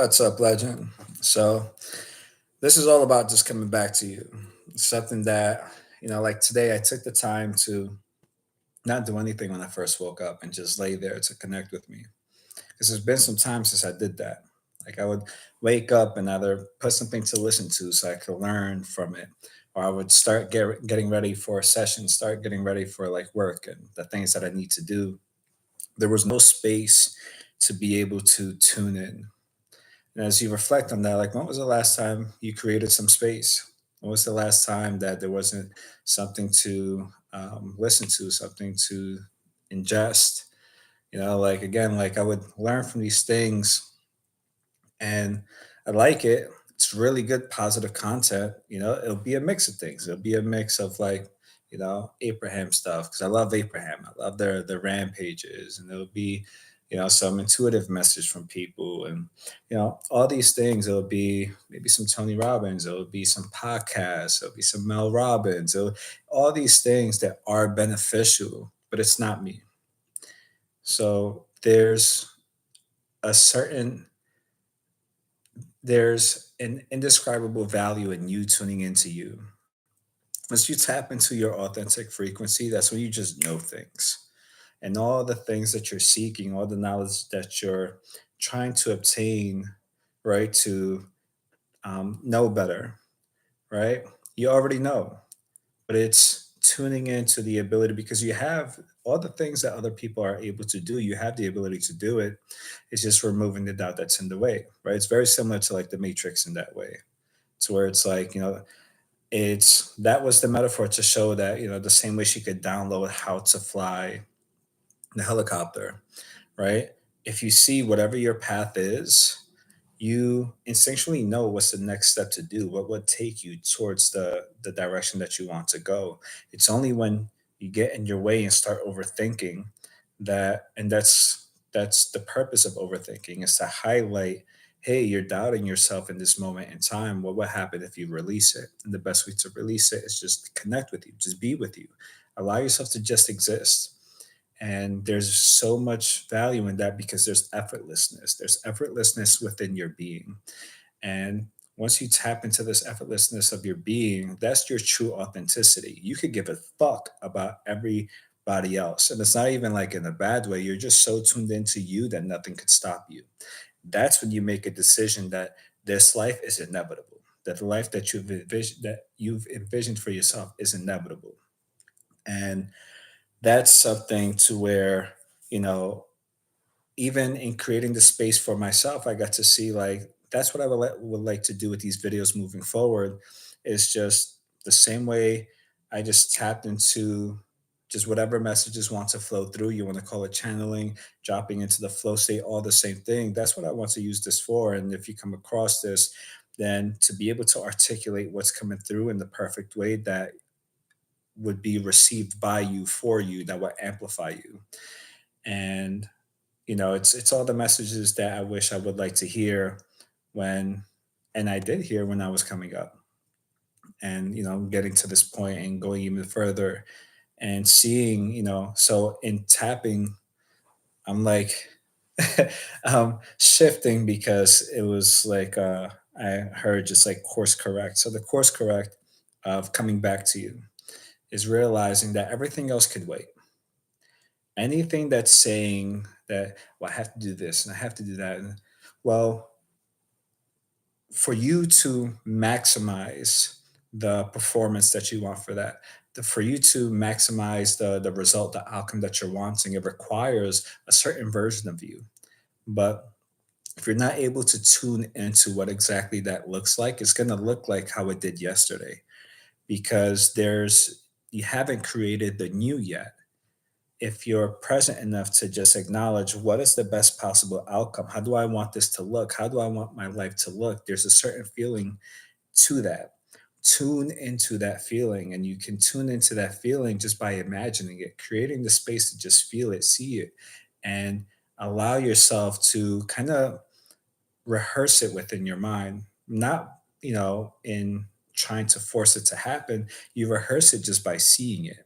What's up, legend? So, this is all about just coming back to you. Something that, like today, I took the time to not do anything when I first woke up and just lay there to connect with me. Because there's been some time since I did that. Like, I would wake up and either put something to listen to so I could learn from it, or I would start getting ready for a session, start getting ready for like work and the things that I need to do. There was no space to be able to tune in. And as you reflect on that, like when was the last time you created some space? When was the last time that there wasn't something to listen to, something to ingest? Like again, like I would learn from these things and I like it. It's really good, positive content. It'll be a mix of things. It'll be a mix of like, Abraham stuff because I love Abraham. I love their rampages, and it'll be, some intuitive message from people, and all these things. It'll be maybe some Tony Robbins. It'll be some podcasts. It'll be some Mel Robbins. All these things that are beneficial, but it's not me. So a certain there's an indescribable value in you tuning into you. Once you tap into your authentic frequency, that's when you just know things. And all the things that you're seeking, all the knowledge that you're trying to obtain, right, to know better, right? You already know, but it's tuning into the ability because you have all the things that other people are able to do. You have the ability to do it. It's just removing the doubt that's in the way, right? It's very similar to like the Matrix in that way, to where it's like, it's that was the metaphor to show that, the same way she could download how to fly the helicopter, right? If you see whatever your path is, you instinctually know what's the next step to do, what would take you towards the direction that you want to go. It's only when you get in your way and start overthinking that's the purpose of overthinking, is to highlight, hey, you're doubting yourself in this moment in time. What would happen if you release it? And the best way to release it is just connect with you, just be with you, allow yourself to just exist. And there's so much value in that because there's effortlessness within your being. And once you tap into this effortlessness of your being, that's your true authenticity. You could give a fuck about everybody else, and it's not even like in a bad way. You're just so tuned into you that nothing could stop you. That's when you make a decision that this life is inevitable, that the life that you've envisioned for yourself is inevitable. And that's something to where, you know, even in creating the space for myself, I got to see like that's what I would like to do with these videos moving forward. Is just the same way I just tapped into just whatever messages want to flow through. You want to call it channeling, dropping into the flow state, all the same thing. That's what I want to use this for. And if you come across this, then to be able to articulate what's coming through in the perfect way that would be received by you, for you, that would amplify you. And it's all the messages that I wish I would like to hear when, and I did hear when I was coming up, and getting to this point and going even further and seeing, so in tapping, I'm like shifting because it was like I heard just like course correct. So the course correct of coming back to you is realizing that everything else could wait. Anything that's saying that, well, I have to do this and I have to do that, and well, for you to maximize the performance that you want for that, for you to maximize the result, the outcome that you're wanting, it requires a certain version of you. But if you're not able to tune into what exactly that looks like, it's going to look like how it did yesterday, because there's you haven't created the new yet. If you're present enough to just acknowledge what is the best possible outcome, how do I want this to look, how do I want my life to look, there's a certain feeling to that. Tune into that feeling, and you can tune into that feeling just by imagining it, creating the space to just feel it, see it, and allow yourself to kind of rehearse it within your mind, not in trying to force it to happen. You rehearse it just by seeing it.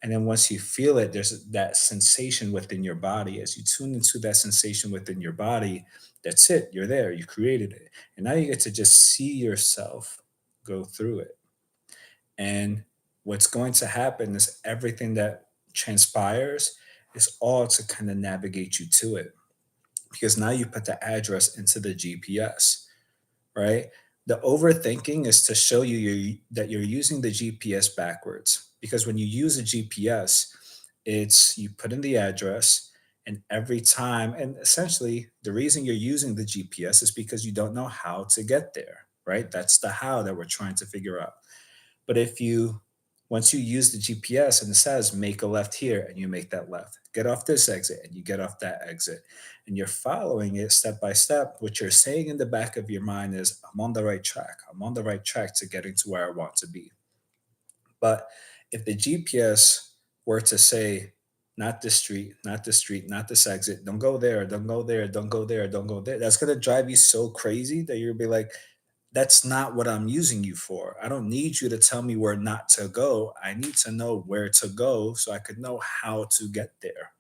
And then once you feel it, there's that sensation within your body. As you tune into that sensation within your body, that's it. You're there. You created it. And now you get to just see yourself go through it. And what's going to happen is everything that transpires is all to kind of navigate you to it. Because now you put the address into the GPS, right? The overthinking is to show you that you're using the GPS backwards. Because when you use a GPS, it's you put in the address, and every time, and essentially the reason you're using the GPS is because you don't know how to get there, right? That's the how that we're trying to figure out. But if you once you use the GPS and it says make a left here and you make that left, get off this exit and you get off that exit, and you're following it step by step, what you're saying in the back of your mind is, I'm on the right track. I'm on the right track to getting to where I want to be. But if the GPS were to say, not this street, not this street, not this exit, don't go there, don't go there, don't go there, don't go there, that's going to drive you so crazy that you'll be like, that's not what I'm using you for. I don't need you to tell me where not to go. I need to know where to go so I could know how to get there.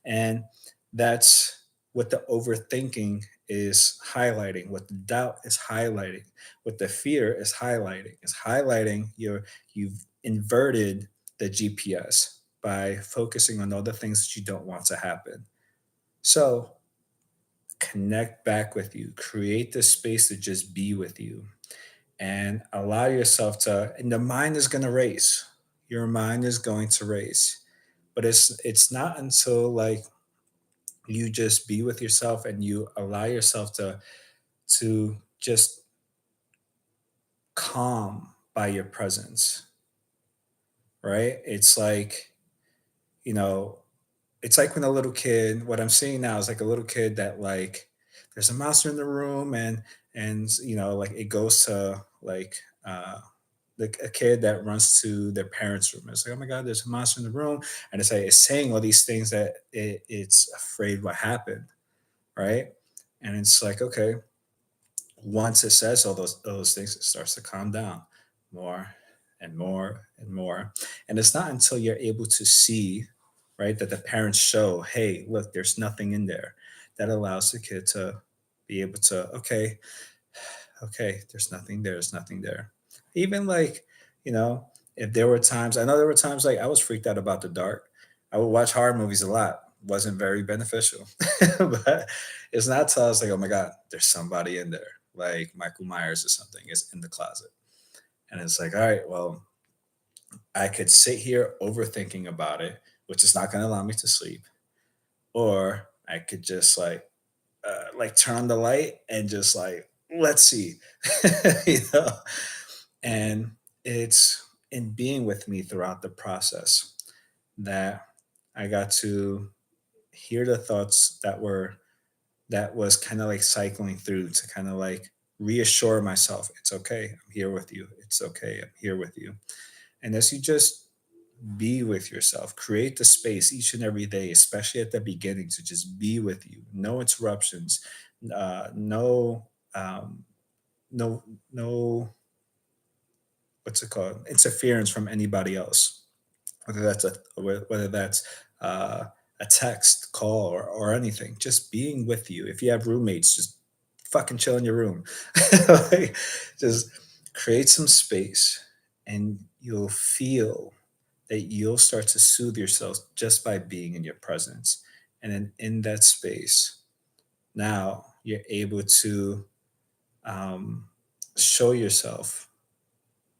And that's what the overthinking is highlighting, what the doubt is highlighting, what the fear is highlighting. Is highlighting you've inverted the GPS by focusing on all the things that you don't want to happen. So connect back with you, create the space to just be with you, and allow yourself to, and the mind is going to race. Your mind is going to race, but it's not until like you just be with yourself and you allow yourself to just calm by your presence, right? It's like, you know, it's like when a little kid, what I'm seeing now is like a little kid that like there's a monster in the room, and like it goes to like a kid that runs to their parents' room. It's like, oh my God, there's a monster in the room. And it's like it's saying all these things that it's afraid what happened, right? And it's like, okay, once it says all those things, it starts to calm down more and more and more. And it's not until you're able to see, right, that the parents show, hey, look, there's nothing in there, that allows the kid to be able to, okay, okay, there's nothing there, there's nothing there. Even like, you know, if there were times, I know there were times like I was freaked out about the dark. I would watch horror movies a lot. Wasn't very beneficial. But it's not till I was like, oh my God, there's somebody in there. Like Michael Myers or something is in the closet. And it's like, all right, well, I could sit here overthinking about it, which is not gonna allow me to sleep. Or I could just like turn on the light and just like, let's see. you know? And it's in being with me throughout the process that I got to hear the thoughts that was kind of like cycling through to kind of like reassure myself, it's okay, I'm here with you, it's okay, I'm here with you. And as you just be with yourself, create the space each and every day, especially at the beginning, to just be with you, no interruptions, no no no what's it called, interference from anybody else, whether that's a text call or anything, just being with you. If you have roommates, just fucking chill in your room. Like, just create some space, and you'll feel that you'll start to soothe yourself just by being in your presence. And then in that space, now you're able to um, show yourself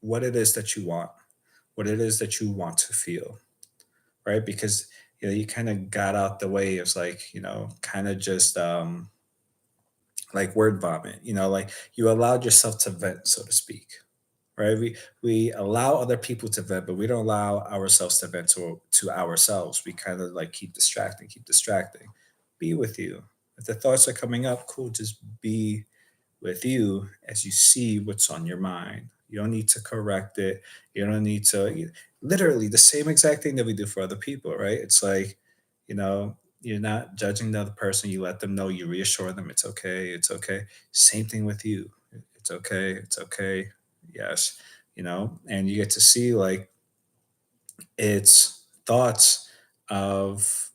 what it is that you want, what it is that you want to feel, right? Because you kind of got out the way of like, kind of just like word vomit, like you allowed yourself to vent, so to speak, right? We allow other people to vent, but we don't allow ourselves to vent to ourselves. We kind of like keep distracting. Be with you. If the thoughts are coming up, cool, just be with you as you see what's on your mind. You don't need to correct it. You don't need to, literally the same exact thing that we do for other people, right? It's like, you're not judging the other person. You let them know, you reassure them it's okay. It's okay. Same thing with you. It's okay. It's okay. Yes. And you get to see like it's thoughts of,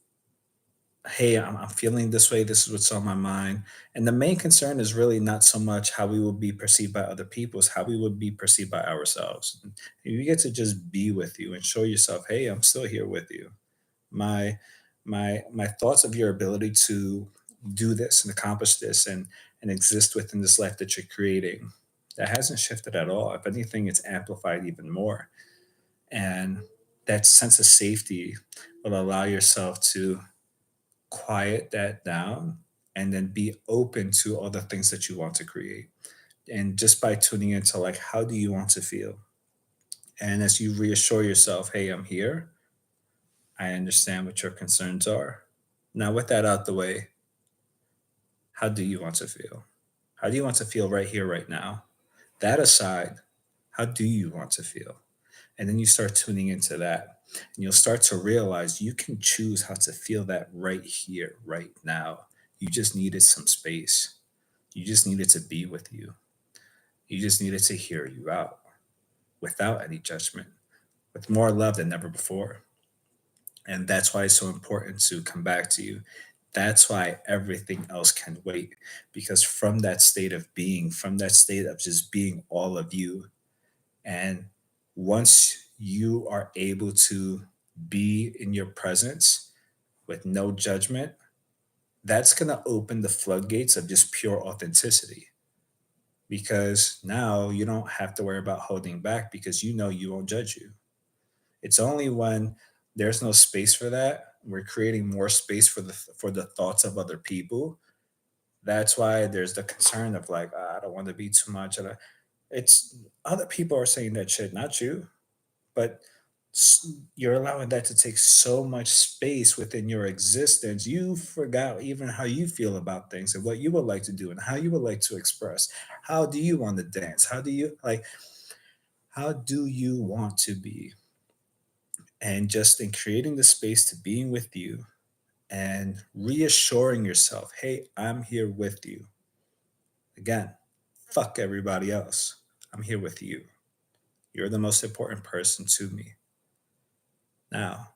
hey, I'm feeling this way. This is what's on my mind. And the main concern is really not so much how we will be perceived by other people, it's how we would be perceived by ourselves. And you get to just be with you and show yourself, hey, I'm still here with you. My my thoughts of your ability to do this and accomplish this and exist within this life that you're creating, that hasn't shifted at all. If anything, it's amplified even more. And that sense of safety will allow yourself to quiet that down and then be open to all the things that you want to create. And just by tuning into like, how do you want to feel? And as you reassure yourself, hey, I'm here, I understand what your concerns are. Now, with that out the way, how do you want to feel? How do you want to feel right here, right now? That aside, how do you want to feel? And then you start tuning into that. And you'll start to realize you can choose how to feel that right here, right now. You just needed some space. You just needed to be with you. You just needed to hear you out without any judgment, with more love than ever before. And that's why it's so important to come back to you. That's why everything else can wait. Because from that state of being, from that state of just being all of you, and once you are able to be in your presence with no judgment, that's going to open the floodgates of just pure authenticity. Because now you don't have to worry about holding back because you know you won't judge you. It's only when there's no space for that, we're creating more space for the thoughts of other people. That's why there's the concern of like, "Ah, I don't want to be too much." It's other people are saying that shit, not you. But you're allowing that to take so much space within your existence. You forgot even how you feel about things and what you would like to do and how you would like to express. How do you want to dance? How do you like? How do you want to be? And just in creating the space to being with you and reassuring yourself, hey, I'm here with you. Again, fuck everybody else. I'm here with you. You're the most important person to me. Now,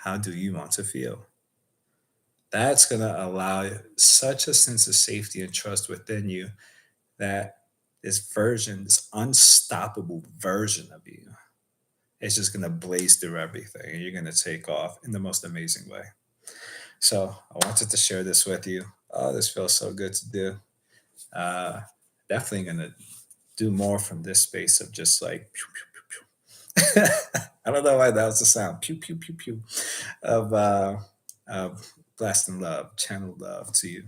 how do you want to feel? That's going to allow such a sense of safety and trust within you that this version, this unstoppable version of you, is just going to blaze through everything and you're going to take off in the most amazing way. So I wanted to share this with you. Oh, this feels so good to do. Uh, Definitely going to do more from this space of just like, pew, pew, pew, pew. I don't know why that was the sound. Pew, pew, pew, pew. Of blasting love, channel love to you.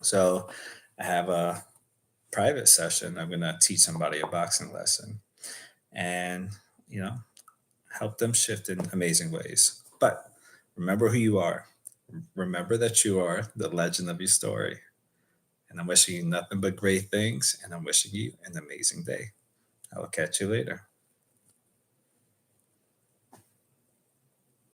So I have a private session. I'm gonna teach somebody a boxing lesson and you know help them shift in amazing ways. But remember who you are. Remember that you are the legend of your story. And I'm wishing you nothing but great things, and I'm wishing you an amazing day. I will catch you later.